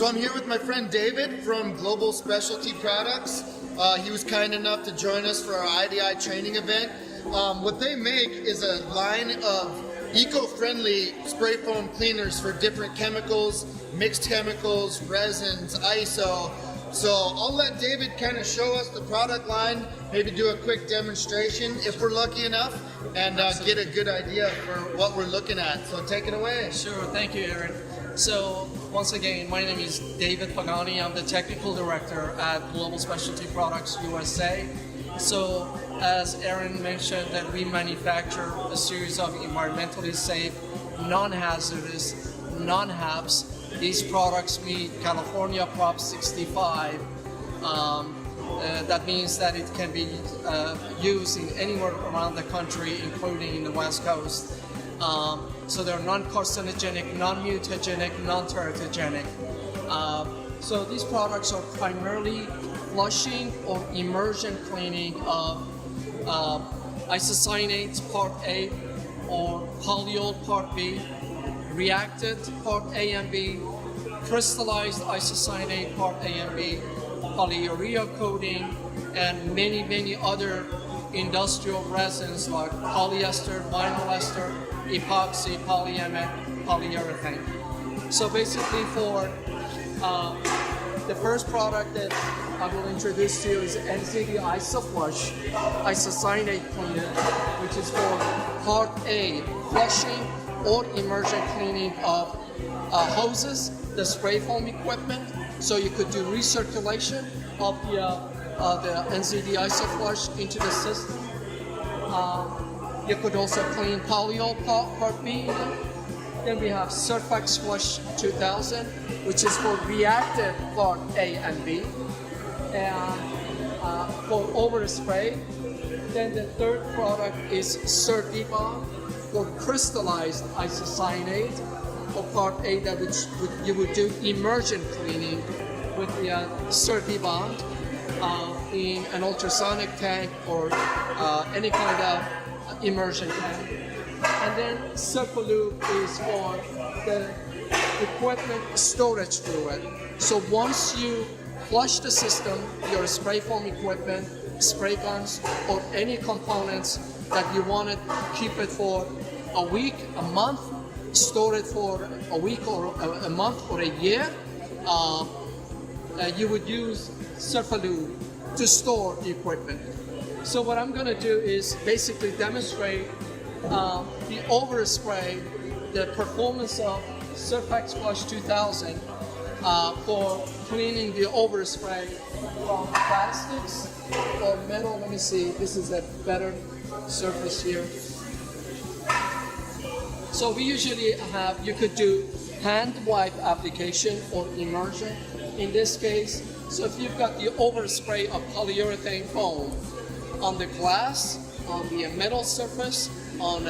So I'm here with my friend David from Global Specialty Products. He was kind enough to join us for our IDI training event. What they make is a line of eco-friendly spray foam cleaners for different chemicals, mixed chemicals, resins, ISO. So I'll let David kind of show us the product line, maybe do a quick demonstration if we're lucky enough, and get a good idea for what we're looking at. So take it away. Sure, thank you, Aaron. So once again, my name is David Faghani. I'm the Technical Director at Global Specialty Products USA. So as Aaron mentioned, that we manufacture a series of environmentally safe, non-hazardous, non-HAPs. These products meet California Prop 65. That means that it can be used in anywhere around the country, including in the West Coast. So they're non-carcinogenic, non-mutagenic, non-teratogenic. So these products are primarily flushing or immersion cleaning of isocyanates Part A or polyol Part B, reactant Part A and B, crystallized isocyanate Part A and B, polyurea coating, and many other industrial resins like polyester, vinyl ester, epoxy, polyamide, polyurethane. So basically for the first product that I will introduce to you is NZD IsoFlush isocyanate cleaner, which is for Part A, flushing or immersion cleaning of hoses, the spray foam equipment. So you could do recirculation of the NZD IsoFlush into the system. You could also clean polyol Part B. Then we have Surfax Flush 2000, which is for reactive Part A and B, and for overspray. Then the third product is Certibond for crystallized isocyanate for Part A, that you would do immersion cleaning with the Certibond in an ultrasonic tank or any kind of immersion tank. And then Cercolube is for the equipment storage fluid. So once you flush the system, your spray foam equipment, spray guns, or any components that you want to keep it for a week, a month, store it for a week or a month or a year, you would use Cercolube to store the equipment. So what I'm going to do is basically demonstrate the overspray, the performance of Surfax Flush 2000 for cleaning the overspray from plastics or metal. Let me see, this is a better surface here. So we usually have, you could do hand wipe application or immersion in this case. So if you've got the overspray of polyurethane foam on the glass, on the metal surface, on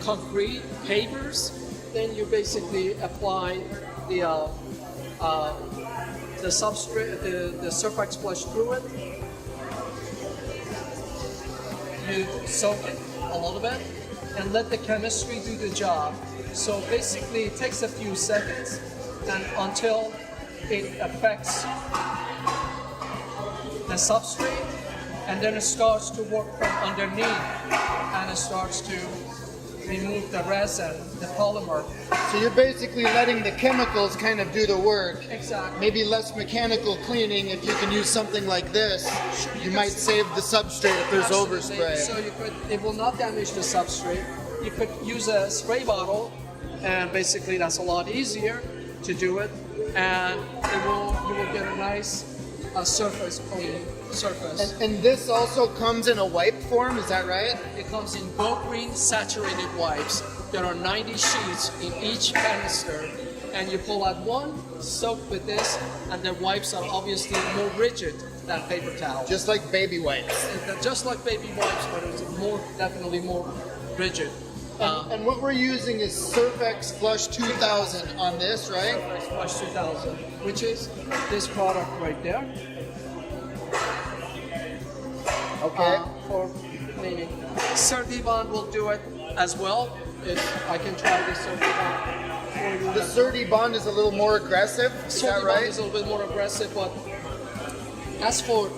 concrete pavers, then you basically apply the substrate, the Surfax Flush fluid. You soak it a little bit and let the chemistry do the job. So basically it takes a few seconds and until it affects the substrate, and then it starts to work from underneath and it starts to remove the resin, the polymer. So you're basically letting the chemicals kind of do the work. Exactly. Maybe less mechanical cleaning. If you can use something like this, you might save the substrate if there's overspray. So it will not damage the substrate. You could use a spray bottle, and basically that's a lot easier to do it, and you will get a nice surface clean surface. And this also comes in a wipe form, is that right? It comes in gold green saturated wipes. There are 90 sheets in each canister, and you pull out one, soak with this, and the wipes are obviously more rigid than paper towel. Just like baby wipes. Just like baby wipes, but it's definitely more rigid. And what we're using is Surfax Flush 2000 on this, right? Surfax Flush 2000, which is this product right there. Okay. For cleaning. Certibond will do it as well, I can try this over for you. The Surdy bond is a little more aggressive. Is that right? Is a little bit more aggressive, but as for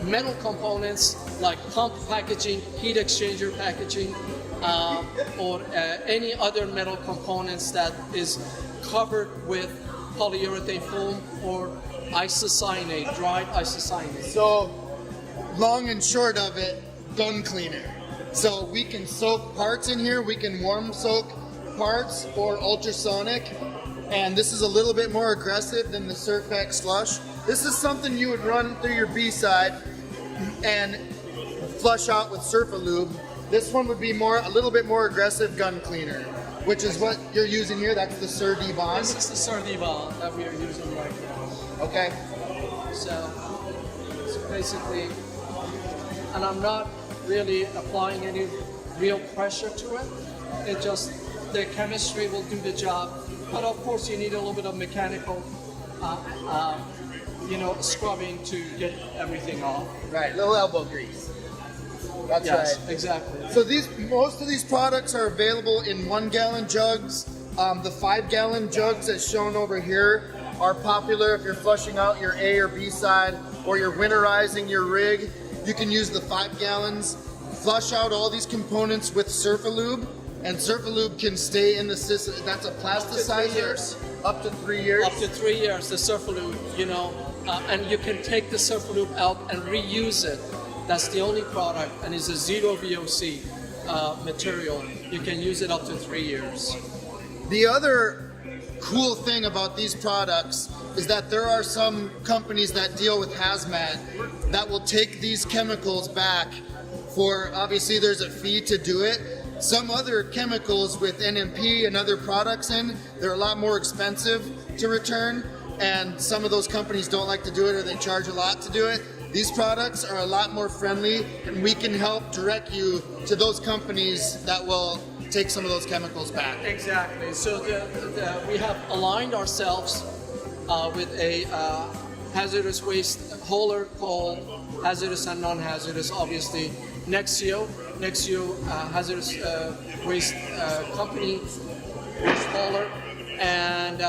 metal components like pump packaging, heat exchanger packaging, or any other metal components that is covered with polyurethane foam or isocyanate, dried isocyanate. So, long and short of it, gun cleaner. So we can soak parts in here, we can warm soak parts or ultrasonic, and this is a little bit more aggressive than the Surfex slush. This is something you would run through your B-side and flush out with Surfalube. This one would be a little bit more aggressive gun cleaner, which is what you're using here. That's the Surdy bond. This is the Surdy bond that we are using right now. Okay. So basically, and I'm not really applying any real pressure to it. It just, the chemistry will do the job. But of course you need a little bit of mechanical, scrubbing to get everything off. Right, little elbow grease. That's Yes, right. exactly. So most of these products are available in 1 gallon jugs. The 5 gallon jugs as shown over here are popular if you're flushing out your A or B side or you're winterizing your rig. You can use the 5 gallons, flush out all these components with Surfalube, and Surfalube can stay in the system. That's a plasticizer. Up to 3 years. Up to 3 years, the Surfalube, and you can take the Surfalube out and reuse it. That's the only product, and it's a zero VOC material. You can use it up to 3 years. The other cool thing about these products is that there are some companies that deal with hazmat that will take these chemicals back for, obviously there's a fee to do it. Some other chemicals with NMP and other products in, they're a lot more expensive to return, and some of those companies don't like to do it or they charge a lot to do it. These products are a lot more friendly, and we can help direct you to those companies that will take some of those chemicals back. Exactly. So we have aligned ourselves with a hazardous waste hauler called hazardous and non-hazardous, obviously. Nexio hazardous waste company, waste hauler, and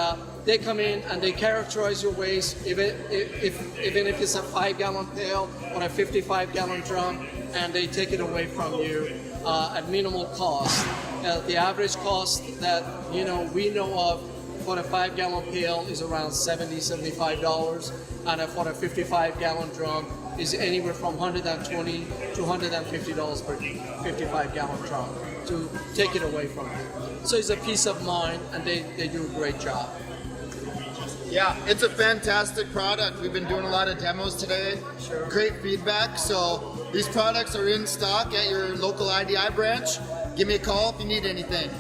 they come in and they characterize your waste, even if it's a 5 gallon pail or a 55 gallon drum, and they take it away from you at minimal cost. The average cost that we know of for a 5 gallon pail is around $75, and for a 55 gallon drum is anywhere from $120 to $150 per 55 gallon drum to take it away from you. So it's a peace of mind, and they do a great job. Yeah, it's a fantastic product. We've been doing a lot of demos today. Sure. Great feedback. So these products are in stock at your local IDI branch. Give me a call if you need anything.